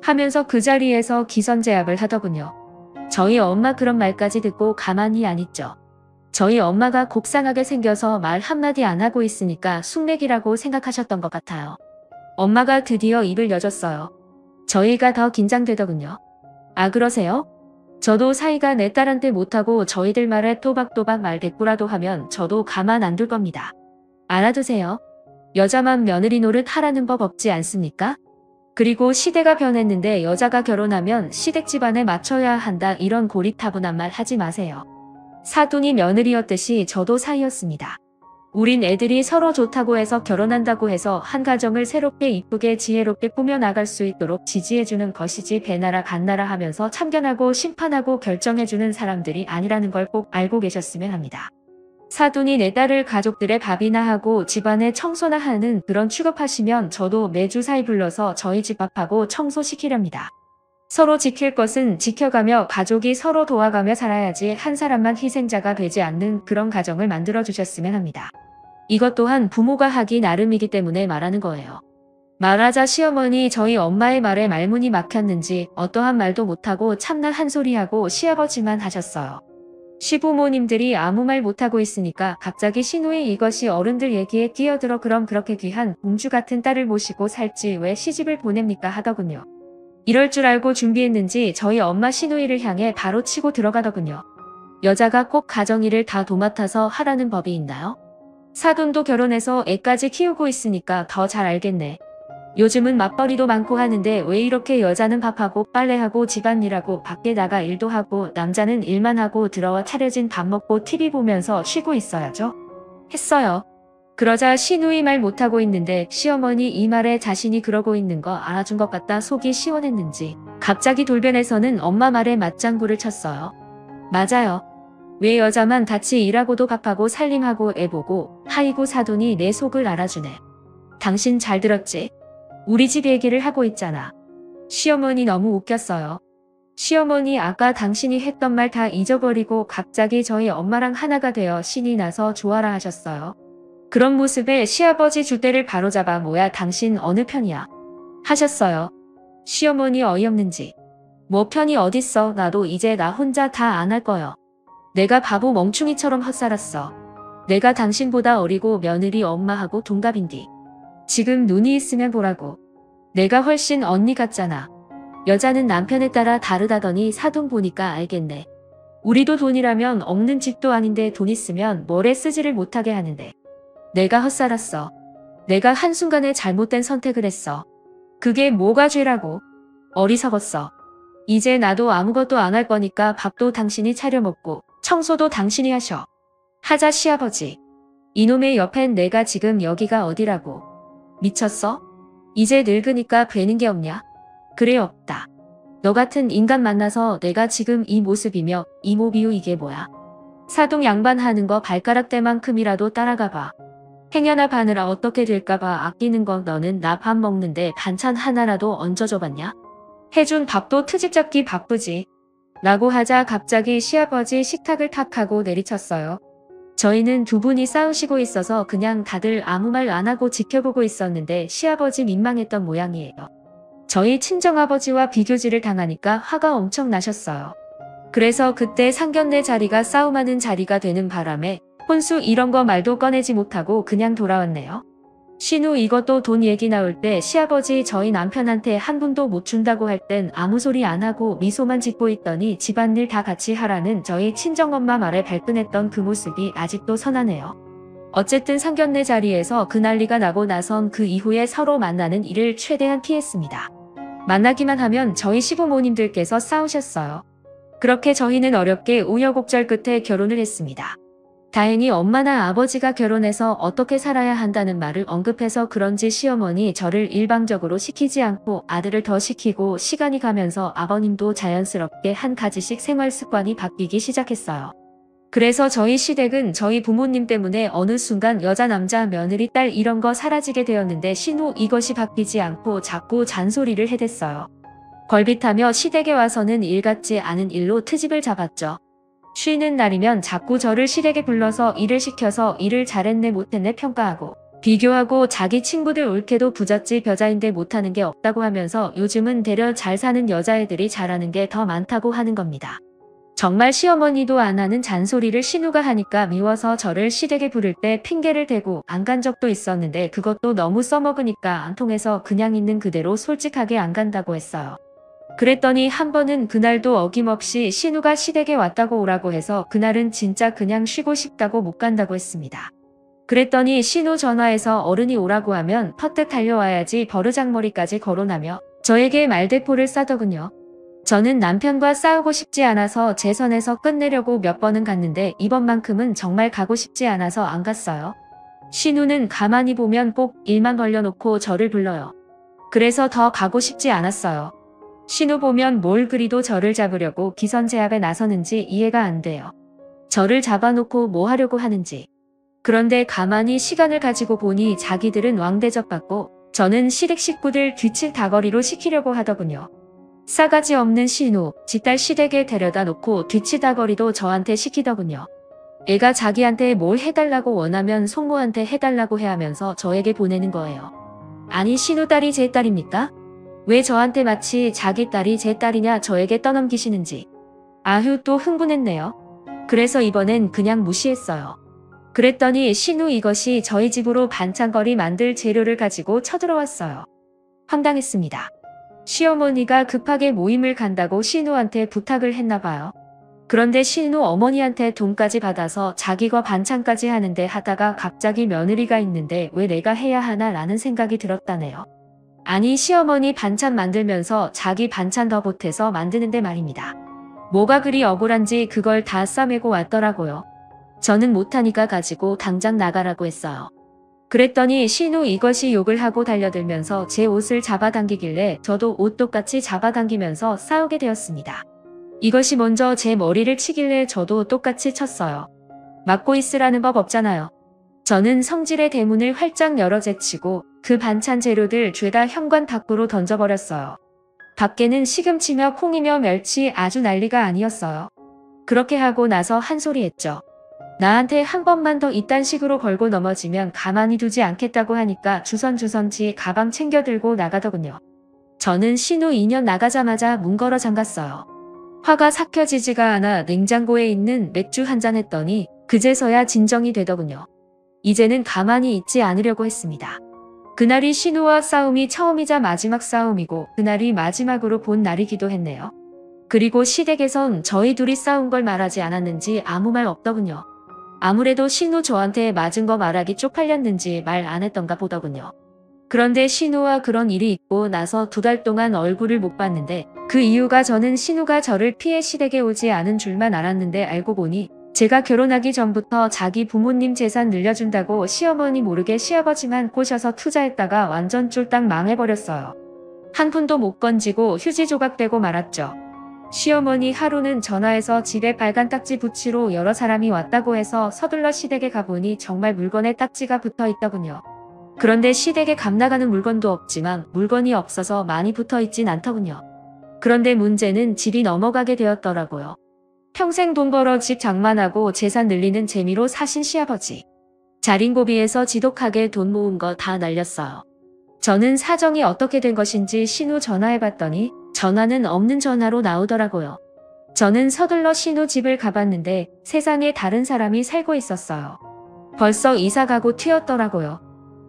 하면서 그 자리에서 기선제압을 하더군요. 저희 엄마 그런 말까지 듣고 가만히 안 있죠. 저희 엄마가 곱상하게 생겨서 말 한마디 안 하고 있으니까 숙맥이라고 생각하셨던 것 같아요. 엄마가 드디어 입을 여줬어요. 저희가 더 긴장되더군요. 아 그러세요? 저도 사이가 내 딸한테 못하고 저희들 말에 또박또박 말 대꾸라도 하면 저도 가만 안 둘 겁니다. 알아두세요. 여자만 며느리 노릇 하라는 법 없지 않습니까? 그리고 시대가 변했는데 여자가 결혼하면 시댁 집안에 맞춰야 한다 이런 고리타분한 말 하지 마세요. 사돈이 며느리였듯이 저도 사이였습니다. 우린 애들이 서로 좋다고 해서 결혼한다고 해서 한 가정을 새롭게 이쁘게 지혜롭게 꾸며나갈 수 있도록 지지해주는 것이지 배나라 간나라 하면서 참견하고 심판하고 결정해주는 사람들이 아니라는 걸 꼭 알고 계셨으면 합니다. 사돈이 내 딸을 가족들의 밥이나 하고 집안에 청소나 하는 그런 취급하시면 저도 매주 사이 불러서 저희 집 밥하고 청소시키렵니다. 서로 지킬 것은 지켜가며 가족이 서로 도와가며 살아야지 한 사람만 희생자가 되지 않는 그런 가정을 만들어 주셨으면 합니다. 이것 또한 부모가 하기 나름이기 때문에 말하는 거예요. 말하자 시어머니 저희 엄마의 말에 말문이 막혔는지 어떠한 말도 못하고 참나 한 소리하고 시아버지만 하셨어요. 시부모님들이 아무 말 못하고 있으니까 갑자기 시누이 이것이 어른들 얘기에 끼어들어 그럼 그렇게 귀한 공주 같은 딸을 모시고 살지 왜 시집을 보냅니까 하더군요. 이럴 줄 알고 준비했는지 저희 엄마 시누이를 향해 바로 치고 들어가더군요. 여자가 꼭 가정일을 다 도맡아서 하라는 법이 있나요? 사돈도 결혼해서 애까지 키우고 있으니까 더 잘 알겠네. 요즘은 맞벌이도 많고 하는데 왜 이렇게 여자는 밥하고 빨래하고 집안일하고 밖에 나가 일도 하고 남자는 일만 하고 들어와 차려진 밥 먹고 TV 보면서 쉬고 있어야죠? 했어요. 그러자 시누이 말 못하고 있는데 시어머니 이 말에 자신이 그러고 있는 거 알아준 것 같다 속이 시원했는지 갑자기 돌변해서는 엄마 말에 맞장구를 쳤어요. 맞아요. 왜 여자만 같이 일하고도 밥하고 살림하고 애보고 하이고 사돈이 내 속을 알아주네. 당신 잘 들었지? 우리 집 얘기를 하고 있잖아. 시어머니 너무 웃겼어요. 시어머니 아까 당신이 했던 말 다 잊어버리고 갑자기 저희 엄마랑 하나가 되어 신이 나서 좋아라 하셨어요. 그런 모습에 시아버지 줏대를 바로잡아 뭐야 당신 어느 편이야? 하셨어요. 시어머니 어이없는지. 뭐 편이 어딨어 나도 이제 나 혼자 다 안 할 거요. 내가 바보 멍충이처럼 헛살았어. 내가 당신보다 어리고 며느리 엄마하고 동갑인디. 지금 눈이 있으면 보라고. 내가 훨씬 언니 같잖아. 여자는 남편에 따라 다르다더니 사돈 보니까 알겠네. 우리도 돈이라면 없는 집도 아닌데 돈 있으면 뭐래 쓰지를 못하게 하는데. 내가 헛살았어. 내가 한순간에 잘못된 선택을 했어. 그게 뭐가 죄라고. 어리석었어. 이제 나도 아무것도 안 할 거니까 밥도 당신이 차려 먹고 청소도 당신이 하셔. 하자 시아버지. 이놈의 옆엔 내가 지금 여기가 어디라고. 미쳤어? 이제 늙으니까 되는 게 없냐? 그래 없다. 너 같은 인간 만나서 내가 지금 이 모습이며 이모비우 이게 뭐야? 사동 양반하는 거 발가락 때만큼이라도 따라가봐. 행여나 바느라 어떻게 될까봐 아끼는 거 너는 나 밥 먹는데 반찬 하나라도 얹어줘봤냐? 해준 밥도 트집 잡기 바쁘지. 라고 하자 갑자기 시아버지 식탁을 탁 하고 내리쳤어요. 저희는 두 분이 싸우시고 있어서 그냥 다들 아무 말 안 하고 지켜보고 있었는데 시아버지 민망했던 모양이에요. 저희 친정아버지와 비교질을 당하니까 화가 엄청 나셨어요. 그래서 그때 상견례 자리가 싸움하는 자리가 되는 바람에 혼수 이런 거 말도 꺼내지 못하고 그냥 돌아왔네요. 신우 이것도 돈 얘기 나올 때 시아버지 저희 남편한테 한 푼도 못 준다고 할 땐 아무 소리 안 하고 미소만 짓고 있더니 집안일 다 같이 하라는 저희 친정엄마 말에 발끈했던 그 모습이 아직도 선하네요. 어쨌든 상견례 자리에서 그 난리가 나고 나선 그 이후에 서로 만나는 일을 최대한 피했습니다. 만나기만 하면 저희 시부모님들께서 싸우셨어요. 그렇게 저희는 어렵게 우여곡절 끝에 결혼을 했습니다. 다행히 엄마나 아버지가 결혼해서 어떻게 살아야 한다는 말을 언급해서 그런지 시어머니 저를 일방적으로 시키지 않고 아들을 더 시키고 시간이 가면서 아버님도 자연스럽게 한 가지씩 생활 습관이 바뀌기 시작했어요. 그래서 저희 시댁은 저희 부모님 때문에 어느 순간 여자 남자 며느리 딸 이런 거 사라지게 되었는데 신우 이것이 바뀌지 않고 자꾸 잔소리를 해댔어요. 걸빗하며 시댁에 와서는 일 같지 않은 일로 트집을 잡았죠. 쉬는 날이면 자꾸 저를 시댁에 불러서 일을 시켜서 일을 잘했네 못했네 평가하고 비교하고 자기 친구들 옳게도 부잣집 여자인데 못하는 게 없다고 하면서 요즘은 되려 잘 사는 여자애들이 잘하는 게 더 많다고 하는 겁니다. 정말 시어머니도 안 하는 잔소리를 신우가 하니까 미워서 저를 시댁에 부를 때 핑계를 대고 안 간 적도 있었는데 그것도 너무 써먹으니까 안 통해서 그냥 있는 그대로 솔직하게 안 간다고 했어요. 그랬더니 한 번은 그날도 어김없이 신우가 시댁에 왔다고 오라고 해서 그날은 진짜 그냥 쉬고 싶다고 못 간다고 했습니다. 그랬더니 신우 전화해서 어른이 오라고 하면 퍼뜩 달려와야지 버르장머리까지 거론하며 저에게 말대포를 싸더군요. 저는 남편과 싸우고 싶지 않아서 제 선에서 끝내려고 몇 번은 갔는데 이번만큼은 정말 가고 싶지 않아서 안 갔어요. 신우는 가만히 보면 꼭 일만 벌려놓고 저를 불러요. 그래서 더 가고 싶지 않았어요. 신우 보면 뭘 그리도 저를 잡으려고 기선제압에 나서는지 이해가 안 돼요. 저를 잡아놓고 뭐 하려고 하는지. 그런데 가만히 시간을 가지고 보니 자기들은 왕대접 받고 저는 시댁 식구들 뒤칠 다거리로 시키려고 하더군요. 싸가지 없는 신우, 지딸 시댁에 데려다 놓고 뒤치다거리도 저한테 시키더군요. 애가 자기한테 뭘 해달라고 원하면 속모한테 해달라고 해 하면서 저에게 보내는 거예요. 아니 신우 딸이 제 딸입니까? 왜 저한테 마치 자기 딸이 제 딸이냐 저에게 떠넘기시는지. 아휴 또 흥분했네요. 그래서 이번엔 그냥 무시했어요. 그랬더니 신우 이것이 저희 집으로 반찬거리 만들 재료를 가지고 쳐들어왔어요. 황당했습니다. 시어머니가 급하게 모임을 간다고 신우한테 부탁을 했나봐요. 그런데 신우 어머니한테 돈까지 받아서 자기가 반찬까지 하는데 하다가 갑자기 며느리가 있는데 왜 내가 해야 하나 라는 생각이 들었다네요. 아니 시어머니 반찬 만들면서 자기 반찬 더 보태서 만드는데 말입니다. 뭐가 그리 억울한지 그걸 다 싸매고 왔더라고요. 저는 못하니까 가지고 당장 나가라고 했어요. 그랬더니 신우 이것이 욕을 하고 달려들면서 제 옷을 잡아당기길래 저도 옷 똑같이 잡아당기면서 싸우게 되었습니다. 이것이 먼저 제 머리를 치길래 저도 똑같이 쳤어요. 막고 있으라는 법 없잖아요. 저는 성질의 대문을 활짝 열어 제치고 그 반찬 재료들 죄다 현관 밖으로 던져버렸어요. 밖에는 시금치며 콩이며 멸치 아주 난리가 아니었어요. 그렇게 하고 나서 한 소리 했죠. 나한테 한 번만 더 이딴 식으로 걸고 넘어지면 가만히 두지 않겠다고 하니까 주선주선지 가방 챙겨 들고 나가더군요. 저는 신우 2년 나가자마자 문 걸어 잠갔어요. 화가 삭혀지지가 않아 냉장고에 있는 맥주 한 잔 했더니 그제서야 진정이 되더군요. 이제는 가만히 있지 않으려고 했습니다. 그날이 신우와 싸움이 처음이자 마지막 싸움이고 그날이 마지막으로 본 날이기도 했네요. 그리고 시댁에선 저희 둘이 싸운 걸 말하지 않았는지 아무 말 없더군요. 아무래도 신우 저한테 맞은 거 말하기 쪽팔렸는지 말 안 했던가 보더군요. 그런데 신우와 그런 일이 있고 나서 2달 동안 얼굴을 못 봤는데 그 이유가 저는 신우가 저를 피해 시댁에 오지 않은 줄만 알았는데 알고 보니 제가 결혼하기 전부터 자기 부모님 재산 늘려준다고 시어머니 모르게 시아버지만 꼬셔서 투자했다가 완전 쫄딱 망해버렸어요. 한 푼도 못 건지고 휴지 조각되고 말았죠. 시어머니 하루는 전화해서 집에 빨간 딱지 붙이러 여러 사람이 왔다고 해서 서둘러 시댁에 가보니 정말 물건에 딱지가 붙어 있더군요. 그런데 시댁에 값나가는 물건도 없지만 물건이 없어서 많이 붙어 있진 않더군요. 그런데 문제는 집이 넘어가게 되었더라고요. 평생 돈 벌어 집 장만하고 재산 늘리는 재미로 사신 시아버지. 자린고비에서 지독하게 돈 모은 거 다 날렸어요. 저는 사정이 어떻게 된 것인지 신우 전화해봤더니 전화는 없는 전화로 나오더라고요. 저는 서둘러 신우 집을 가봤는데 세상에 다른 사람이 살고 있었어요. 벌써 이사 가고 튀었더라고요.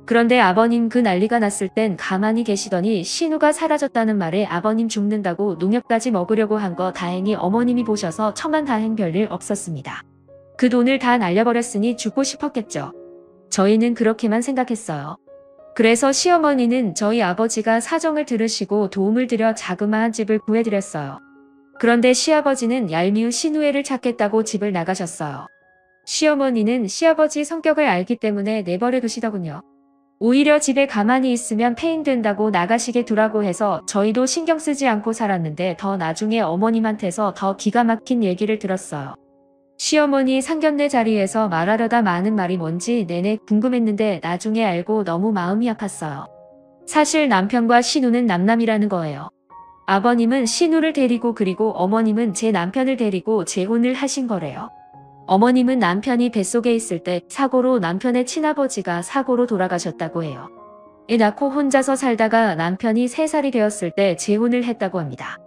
그런데 아버님 그 난리가 났을 땐 가만히 계시더니 신우가 사라졌다는 말에 아버님 죽는다고 농약까지 먹으려고 한 거 다행히 어머님이 보셔서 천만다행 별일 없었습니다. 그 돈을 다 날려버렸으니 죽고 싶었겠죠. 저희는 그렇게만 생각했어요. 그래서 시어머니는 저희 아버지가 사정을 들으시고 도움을 드려 자그마한 집을 구해드렸어요. 그런데 시아버지는 얄미운 신우애를 찾겠다고 집을 나가셨어요. 시어머니는 시아버지 성격을 알기 때문에 내버려 두시더군요. 오히려 집에 가만히 있으면 폐인된다고 나가시게 두라고 해서 저희도 신경 쓰지 않고 살았는데 더 나중에 어머님한테서 더 기가 막힌 얘기를 들었어요. 시어머니 상견례 자리에서 말하려다 많은 말이 뭔지 내내 궁금했는데 나중에 알고 너무 마음이 아팠어요. 사실 남편과 신우는 남남이라는 거예요. 아버님은 신우를 데리고 그리고 어머님은 제 남편을 데리고 재혼을 하신 거래요. 어머님은 남편이 뱃속에 있을 때 사고로 남편의 친아버지가 사고로 돌아가셨다고 해요. 애 낳고 혼자서 살다가 남편이 3살이 되었을 때 재혼을 했다고 합니다.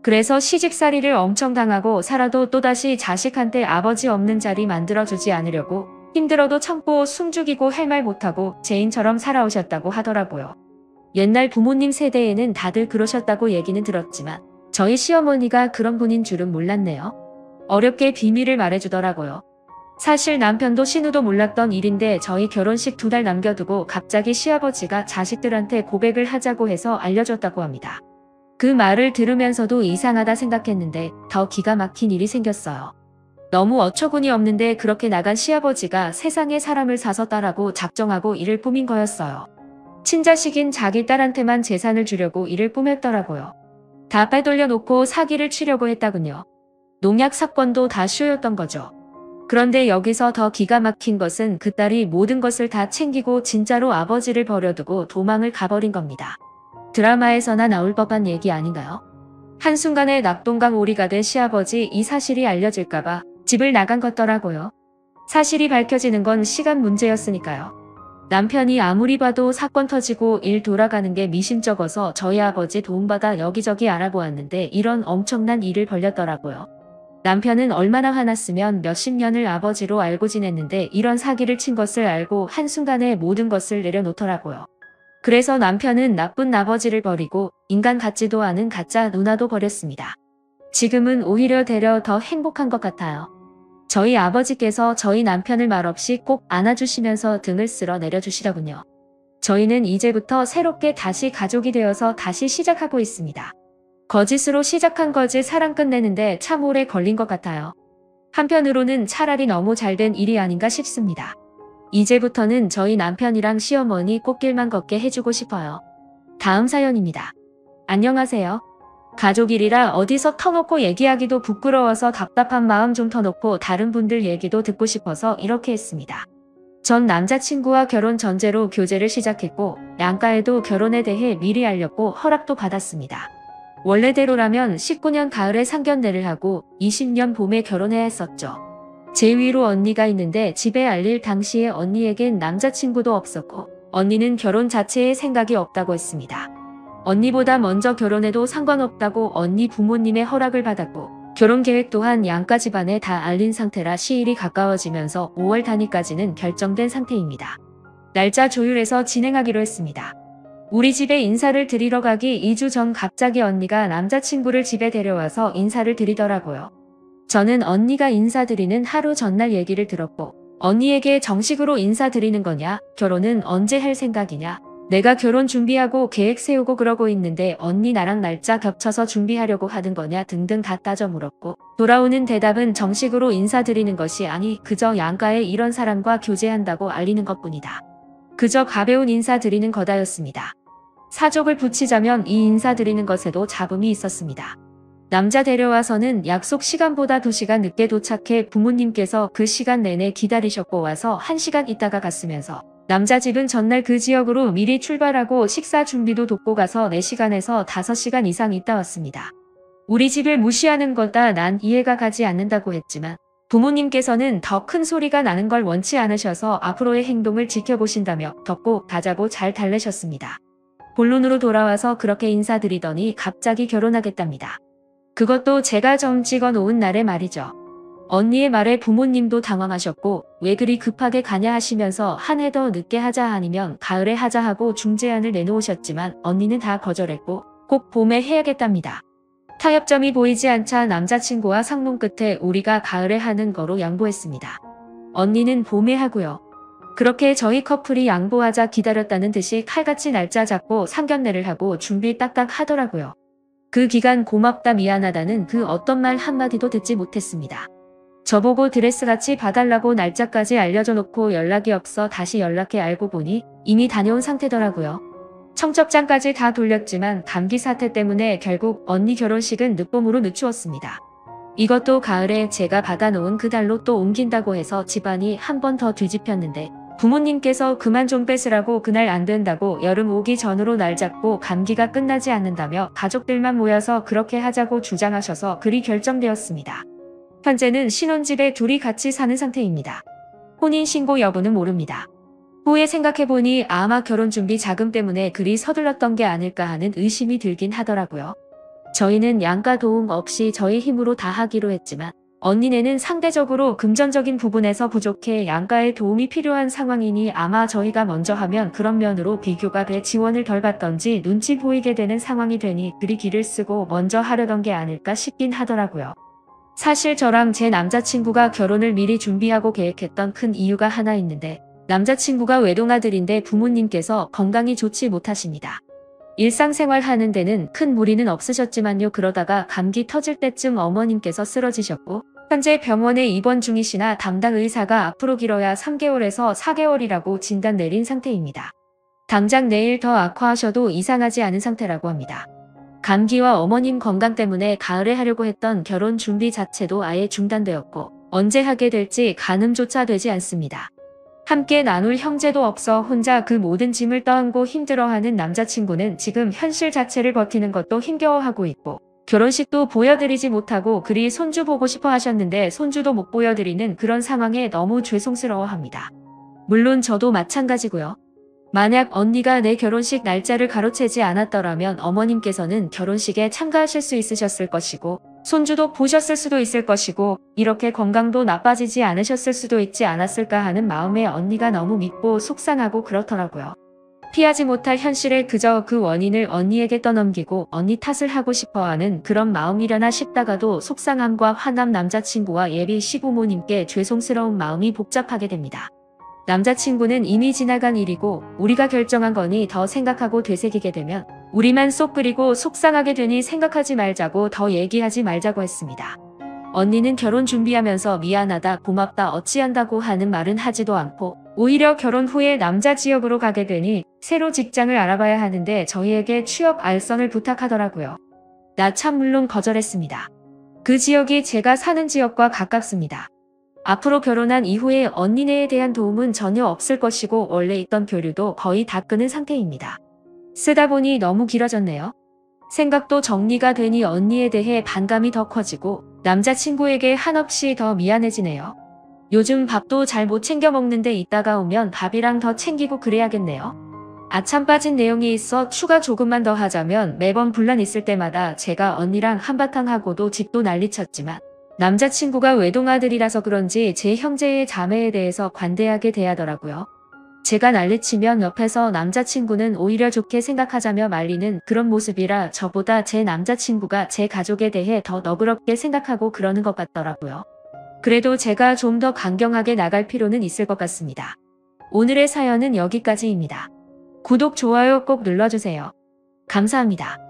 그래서 시집살이를 엄청 당하고 살아도 또다시 자식한테 아버지 없는 자리 만들어주지 않으려고 힘들어도 참고 숨죽이고 할 말 못하고 죄인처럼 살아오셨다고 하더라고요. 옛날 부모님 세대에는 다들 그러셨다고 얘기는 들었지만 저희 시어머니가 그런 분인 줄은 몰랐네요. 어렵게 비밀을 말해주더라고요. 사실 남편도 신우도 몰랐던 일인데 저희 결혼식 2달 남겨두고 갑자기 시아버지가 자식들한테 고백을 하자고 해서 알려줬다고 합니다. 그 말을 들으면서도 이상하다 생각했는데 더 기가 막힌 일이 생겼어요. 너무 어처구니 없는데 그렇게 나간 시아버지가 세상에 사람을 사서 딸하고 작정하고 일을 꾸민 거였어요. 친자식인 자기 딸한테만 재산을 주려고 일을 꾸몄더라고요. 다 빼돌려놓고 사기를 치려고 했다군요. 농약 사건도 다 쇼였던 거죠. 그런데 여기서 더 기가 막힌 것은 그 딸이 모든 것을 다 챙기고 진짜로 아버지를 버려두고 도망을 가버린 겁니다. 드라마에서나 나올 법한 얘기 아닌가요? 한순간에 낙동강 오리가 된 시아버지 이 사실이 알려질까봐 집을 나간 것더라고요. 사실이 밝혀지는 건 시간 문제였으니까요. 남편이 아무리 봐도 사건 터지고 일 돌아가는 게 미심쩍어서 저희 아버지 도움받아 여기저기 알아보았는데 이런 엄청난 일을 벌였더라고요. 남편은 얼마나 화났으면 몇십 년을 아버지로 알고 지냈는데 이런 사기를 친 것을 알고 한순간에 모든 것을 내려놓더라고요. 그래서 남편은 나쁜 아버지를 버리고 인간 같지도 않은 가짜 누나도 버렸습니다. 지금은 오히려 되려 더 행복한 것 같아요. 저희 아버지께서 저희 남편을 말없이 꼭 안아주시면서 등을 쓸어 내려주시더군요. 저희는 이제부터 새롭게 다시 가족이 되어서 다시 시작하고 있습니다. 거짓으로 시작한 거짓 사랑 끝내는데 참 오래 걸린 것 같아요. 한편으로는 차라리 너무 잘된 일이 아닌가 싶습니다. 이제부터는 저희 남편이랑 시어머니 꽃길만 걷게 해주고 싶어요. 다음 사연입니다. 안녕하세요. 가족일이라 어디서 터놓고 얘기하기도 부끄러워서 답답한 마음 좀 터놓고 다른 분들 얘기도 듣고 싶어서 이렇게 했습니다. 전 남자친구와 결혼 전제로 교제를 시작했고 양가에도 결혼에 대해 미리 알렸고 허락도 받았습니다. 원래대로라면 19년 가을에 상견례를 하고 20년 봄에 결혼해야 했었죠. 제 위로 언니가 있는데 집에 알릴 당시에 언니에겐 남자친구도 없었고 언니는 결혼 자체에 생각이 없다고 했습니다. 언니보다 먼저 결혼해도 상관없다고 언니 부모님의 허락을 받았고 결혼 계획 또한 양가 집안에 다 알린 상태라 시일이 가까워지면서 5월 단위까지는 결정된 상태입니다. 날짜 조율해서 진행하기로 했습니다. 우리 집에 인사를 드리러 가기 2주 전 갑자기 언니가 남자친구를 집에 데려와서 인사를 드리더라고요. 저는 언니가 인사드리는 하루 전날 얘기를 들었고 언니에게 정식으로 인사드리는 거냐? 결혼은 언제 할 생각이냐? 내가 결혼 준비하고 계획 세우고 그러고 있는데 언니 나랑 날짜 겹쳐서 준비하려고 하는 거냐 등등 다 따져 물었고 돌아오는 대답은 정식으로 인사드리는 것이 아니 그저 양가에 이런 사람과 교제한다고 알리는 것뿐이다. 그저 가벼운 인사드리는 거다였습니다. 사족을 붙이자면 이 인사드리는 것에도 잡음이 있었습니다. 남자 데려와서는 약속 시간보다 2시간 늦게 도착해 부모님께서 그 시간 내내 기다리셨고 와서 1시간 있다가 갔으면서 남자 집은 전날 그 지역으로 미리 출발하고 식사 준비도 돕고 가서 4시간에서 5시간 이상 있다 왔습니다. 우리 집을 무시하는 거다 난 이해가 가지 않는다고 했지만 부모님께서는 더 큰 소리가 나는 걸 원치 않으셔서 앞으로의 행동을 지켜보신다며 덥고 가자고 잘 달래셨습니다. 본론으로 돌아와서 그렇게 인사드리더니 갑자기 결혼하겠답니다. 그것도 제가 점 찍어 놓은 날의 말이죠. 언니의 말에 부모님도 당황하셨고 왜 그리 급하게 가냐 하시면서 한 해 더 늦게 하자 아니면 가을에 하자 하고 중재안을 내놓으셨지만 언니는 다 거절했고 꼭 봄에 해야겠답니다. 타협점이 보이지 않자 남자친구와 상논 끝에 우리가 가을에 하는 거로 양보했습니다. 언니는 봄에 하고요. 그렇게 저희 커플이 양보하자 기다렸다는 듯이 칼같이 날짜 잡고 상견례를 하고 준비 딱딱 하더라고요. 그 기간 고맙다 미안하다는 그 어떤 말 한마디도 듣지 못했습니다. 저보고 드레스같이 봐달라고 날짜까지 알려줘 놓고 연락이 없어 다시 연락해 알고 보니 이미 다녀온 상태더라고요. 청첩장까지 다 돌렸지만 감기 사태 때문에 결국 언니 결혼식은 늦봄으로 늦추었습니다. 이것도 가을에 제가 받아놓은 그 달로 또 옮긴다고 해서 집안이 한 번 더 뒤집혔는데 부모님께서 그만 좀 뺏으라고 그날 안 된다고 여름 오기 전으로 날 잡고 감기가 끝나지 않는다며 가족들만 모여서 그렇게 하자고 주장하셔서 그리 결정되었습니다. 현재는 신혼집에 둘이 같이 사는 상태입니다. 혼인신고 여부는 모릅니다. 후에 생각해보니 아마 결혼준비 자금 때문에 그리 서둘렀던 게 아닐까 하는 의심이 들긴 하더라고요. 저희는 양가 도움 없이 저희 힘으로 다 하기로 했지만 언니네는 상대적으로 금전적인 부분에서 부족해 양가의 도움이 필요한 상황이니 아마 저희가 먼저 하면 그런 면으로 비교가 돼 지원을 덜 받던지 눈치 보이게 되는 상황이 되니 그리 기를 쓰고 먼저 하려던 게 아닐까 싶긴 하더라고요. 사실 저랑 제 남자친구가 결혼을 미리 준비하고 계획했던 큰 이유가 하나 있는데 남자친구가 외동아들인데 부모님께서 건강이 좋지 못하십니다. 일상생활 하는 데는 큰 무리는 없으셨지만요. 그러다가 감기 터질 때쯤 어머님께서 쓰러지셨고 현재 병원에 입원 중이시나 담당 의사가 앞으로 길어야 3개월에서 4개월이라고 진단 내린 상태입니다. 당장 내일 더 악화하셔도 이상하지 않은 상태라고 합니다. 감기와 어머님 건강 때문에 가을에 하려고 했던 결혼 준비 자체도 아예 중단되었고 언제 하게 될지 가늠조차 되지 않습니다. 함께 나눌 형제도 없어 혼자 그 모든 짐을 떠안고 힘들어하는 남자친구는 지금 현실 자체를 버티는 것도 힘겨워하고 있고 결혼식도 보여드리지 못하고 그리 손주 보고 싶어 하셨는데 손주도 못 보여드리는 그런 상황에 너무 죄송스러워합니다. 물론 저도 마찬가지고요. 만약 언니가 내 결혼식 날짜를 가로채지 않았더라면 어머님께서는 결혼식에 참가하실 수 있으셨을 것이고 손주도 보셨을 수도 있을 것이고 이렇게 건강도 나빠지지 않으셨을 수도 있지 않았을까 하는 마음에 언니가 너무 밉고 속상하고 그렇더라고요. 피하지 못할 현실에 그저 그 원인을 언니에게 떠넘기고 언니 탓을 하고 싶어하는 그런 마음이려나 싶다가도 속상함과 화남 남자친구와 예비 시부모님께 죄송스러운 마음이 복잡하게 됩니다. 남자친구는 이미 지나간 일이고 우리가 결정한 거니 더 생각하고 되새기게 되면 우리만 쏙 끓이고 속상하게 되니 생각하지 말자고 더 얘기하지 말자고 했습니다. 언니는 결혼 준비하면서 미안하다 고맙다 어찌한다고 하는 말은 하지도 않고 오히려 결혼 후에 남자 지역으로 가게 되니 새로 직장을 알아봐야 하는데 저희에게 취업 알선을 부탁하더라고요. 나 참 물론 거절했습니다. 그 지역이 제가 사는 지역과 가깝습니다. 앞으로 결혼한 이후에 언니네에 대한 도움은 전혀 없을 것이고 원래 있던 교류도 거의 다 끊은 상태입니다. 쓰다 보니 너무 길어졌네요. 생각도 정리가 되니 언니에 대해 반감이 더 커지고 남자친구에게 한없이 더 미안해지네요. 요즘 밥도 잘 못 챙겨 먹는데 이따가 오면 밥이랑 더 챙기고 그래야겠네요. 아참 빠진 내용이 있어 추가 조금만 더 하자면 매번 분란 있을 때마다 제가 언니랑 한바탕 하고도 집도 난리쳤지만 남자친구가 외동아들이라서 그런지 제 형제의 자매에 대해서 관대하게 대하더라고요. 제가 난리치면 옆에서 남자친구는 오히려 좋게 생각하자며 말리는 그런 모습이라 저보다 제 남자친구가 제 가족에 대해 더 너그럽게 생각하고 그러는 것 같더라고요. 그래도 제가 좀 더 강경하게 나갈 필요는 있을 것 같습니다. 오늘의 사연은 여기까지입니다. 구독, 좋아요 꼭 눌러주세요. 감사합니다.